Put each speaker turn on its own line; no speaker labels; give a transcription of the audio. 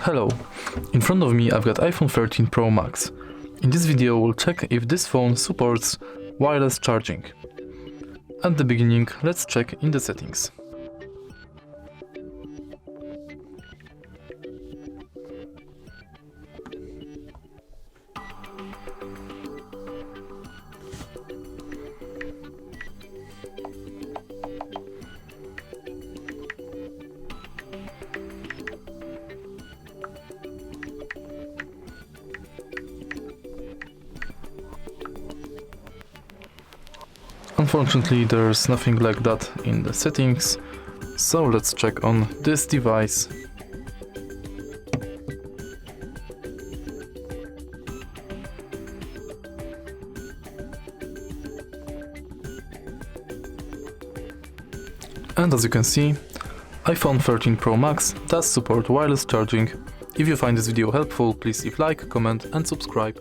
Hello, in front of me I've got iPhone 13 Pro Max. In this video we'll check if this phone supports wireless charging. At the beginning, let's check in the settings. Unfortunately, there's nothing like that in the settings, so let's check on this device. And as you can see, iPhone 13 Pro Max does support wireless charging. If you find this video helpful, please leave like, comment and subscribe.